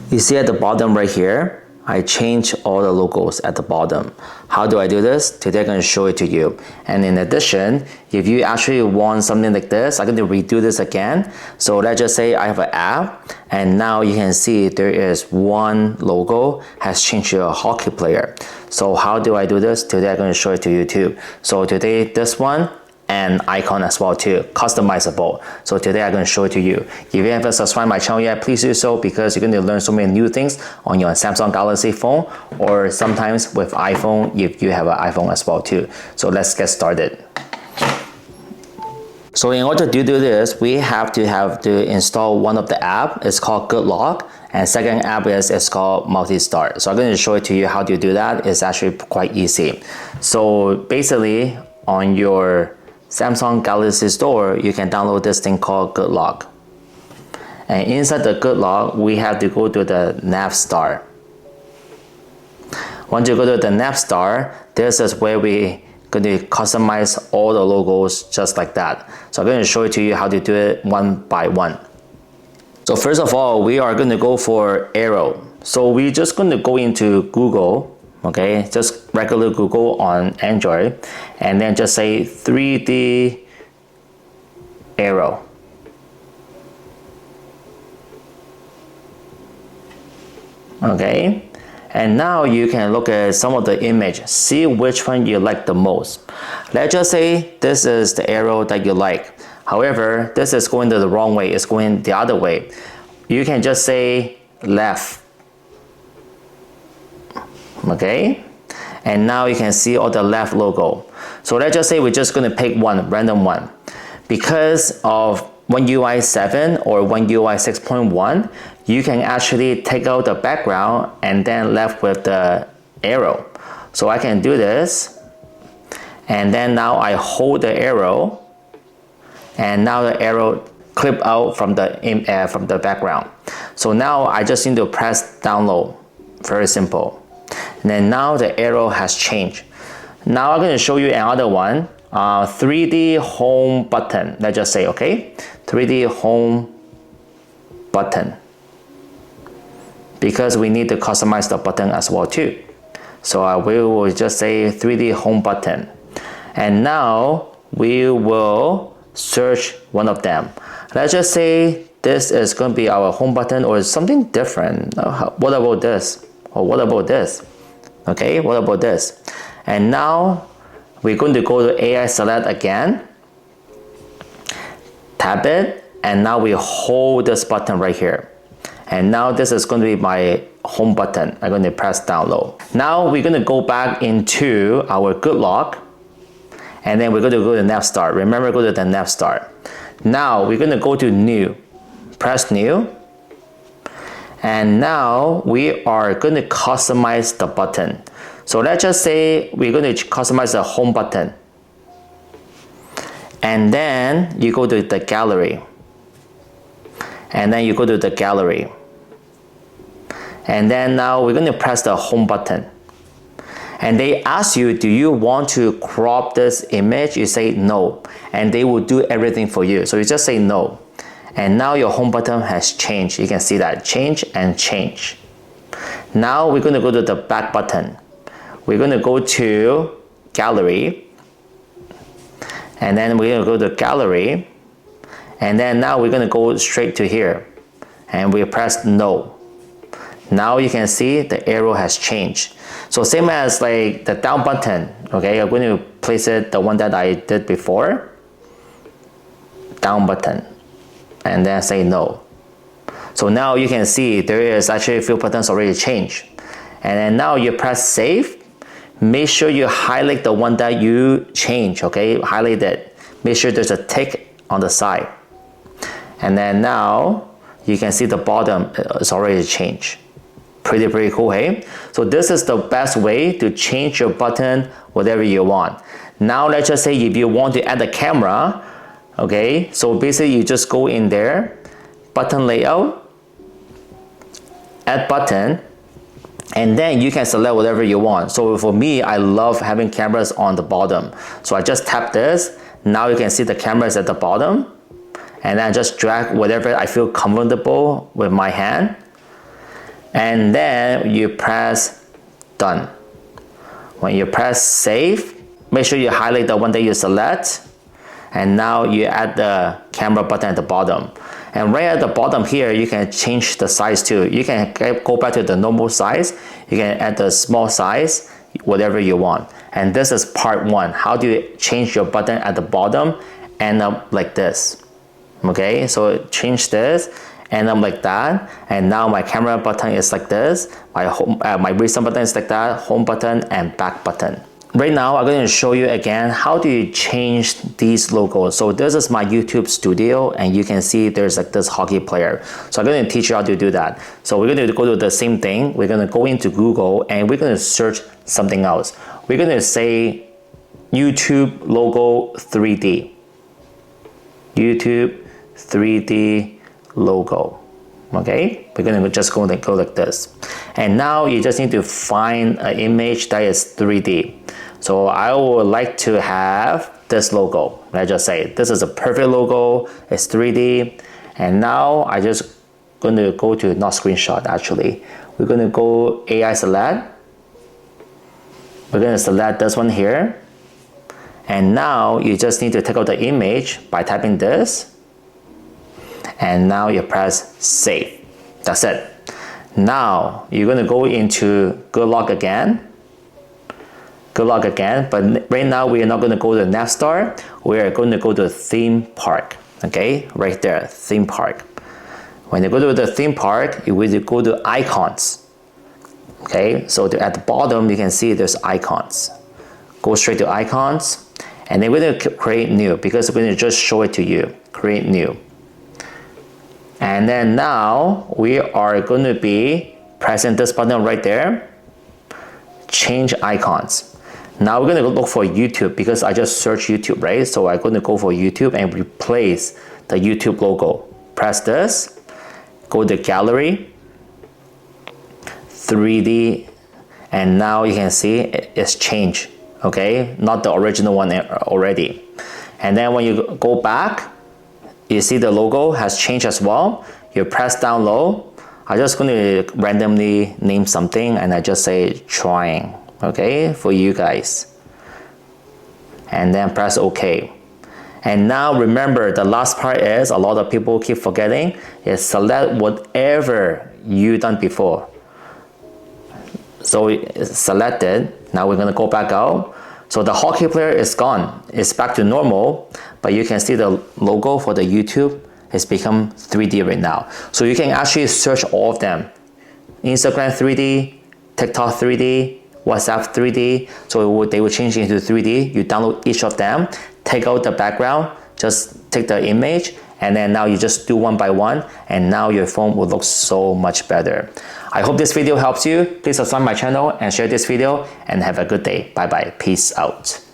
You see at the bottom right here, I change all the logos at the bottom. How do I do this? Today I'm going to show it to you. And in addition, if you actually want something like this, I'm going to redo this again. So let's just say I have an app, and now you can see there is one logo has changed to a hockey player. So how do I do this? Today I'm going to show it to you too. So today this one, and icon as well too, customizable. So today I'm going to show it to you. If you haven't subscribed my channel yet, please do so, because you're going to learn so many new things on your Samsung Galaxy phone, or sometimes with iPhone if you have an iPhone as well too. So let's get started. So in order to do this, we have to install one of the app. It's called GoodLock, and second app is called MultiStart. So I'm going to show it to you how to do that. It's actually quite easy. So basically on your Samsung Galaxy Store, you can download this thing called GoodLock. And inside the GoodLock, we have to go to the Navstar. Once you go to the Navstar, this is where we going to customize all the logos just like that. So I'm going to show it to you how to do it one by one. So first of all, we are going to go for arrow. So we're just going to go into Google. Okay, just regular Google on Android, and then just say 3D arrow. Okay, and now you can look at some of the image, see which one you like the most. Let's just say this is the arrow that you like. However, this is going the wrong way, it's going the other way. You can just say left. Okay, and now you can see all the left logo. So let's just say we're just going to pick one, random one. Because of One UI 7 or One UI 6.1, you can actually take out the background and then left with the arrow. So I can do this, and then now I hold the arrow, and now the arrow clip out from the background. So now I just need to press download. Very simple. And then now the arrow has changed. Now I'm going to show you another one, 3D home button. Let's just say, okay, 3D home button, because we need to customize the button as well too. So we will just say 3D home button, and now we will search one of them. Let's just say this is going to be our home button, or something different. What about this? Or what about this? Okay, what about this? And now we're going to go to AI select again, tap it, and now we hold this button right here. And now this is going to be my home button. I'm going to press download. Now we're going to go back into our GoodLock, and then we're going to go to Navstar. Remember, go to the Navstar. Now we're going to go to new, press new. And now we are going to customize the button. So let's just say we're going to customize the home button. And then you go to the gallery. And then you go to the gallery. And then now we're going to press the home button. And they ask you, do you want to crop this image? You say no. And they will do everything for you. So you just say no. And now your home button has changed. You can see that, change and change. Now we're going to go to the back button. We're going to go to gallery, and then we're going to go to gallery, and then now we're going to go straight to here, and we press no. Now you can see the arrow has changed. So same as like the down button, okay, I'm going to place it the one that I did before, down button, and then say no. So now you can see there is actually a few buttons already changed. And then now you press save. Make sure you highlight the one that you change, okay? Highlight it. Make sure there's a tick on the side. And then now you can see the bottom is already changed. Pretty cool, hey? So this is the best way to change your button whatever you want. Now let's just say if you want to add a camera, okay? So basically you just go in there, button layout, add button, and then you can select whatever you want. So for me, I love having cameras on the bottom. So I just tap this. Now you can see the cameras at the bottom, and then just drag whatever I feel comfortable with my hand. and then you press done. When you press save, make sure you highlight the one that you select, and now you add the camera button at the bottom. And right at the bottom here, you can change the size too. You can go back to the normal size, you can add the small size, whatever you want. And this is part one. How do you change your button at the bottom, end up like this? Okay, so change this, end up like that, and now my camera button is like this, my recent button is like that, home button and back button. Right now, I'm going to show you again how do you change these logos. So this is my YouTube studio, and you can see there's like this hockey player. So I'm going to teach you how to do that. So we're going to go to the same thing. We're going to go into Google and we're going to search something else. We're going to say YouTube logo 3D. YouTube 3D logo. Okay, we're going to just go like this. And now you just need to find an image that is 3D. So I would like to have this logo. Let's just say this is a perfect logo, it's 3D. And now I just going to go to not screenshot actually. We're going to go AI select. We're going to select this one here. And now you just need to take out the image by typing this. And now you press save. That's it. Now you're going to go into Good Luck again. Good Luck again, but right now we are not going to go to Navstar. We are going to go to theme park. Okay, right there, theme park. When you go to the theme park, you will go to icons. Okay, so at the bottom you can see there's icons. Go straight to icons, and then we're going to create new because we're going to just show it to you. Create new. And then now we are going to be pressing this button right there. Change icons. Now we're going to look for YouTube because I just searched YouTube, right? So I'm going to go for YouTube and replace the YouTube logo. Press this, go to gallery, 3D, and now you can see it's changed, okay? Not the original one already. And then when you go back, you see the logo has changed as well. You press down low. I'm just going to randomly name something and I just say trying, okay, for you guys. And then press OK. And now remember, the last part is a lot of people keep forgetting is select whatever you done before. So select it. Now we're going to go back out. So the hockey player is gone. It's back to normal, but you can see the logo for the YouTube has become 3D right now. So you can actually search all of them. Instagram 3D, TikTok 3D, WhatsApp 3D. So they will change into 3D. You download each of them, take out the background, just take the image, and then now you just do one by one, and now your phone will look so much better. I hope this video helps you. Please subscribe my channel and share this video, and have a good day. Bye bye. Peace out.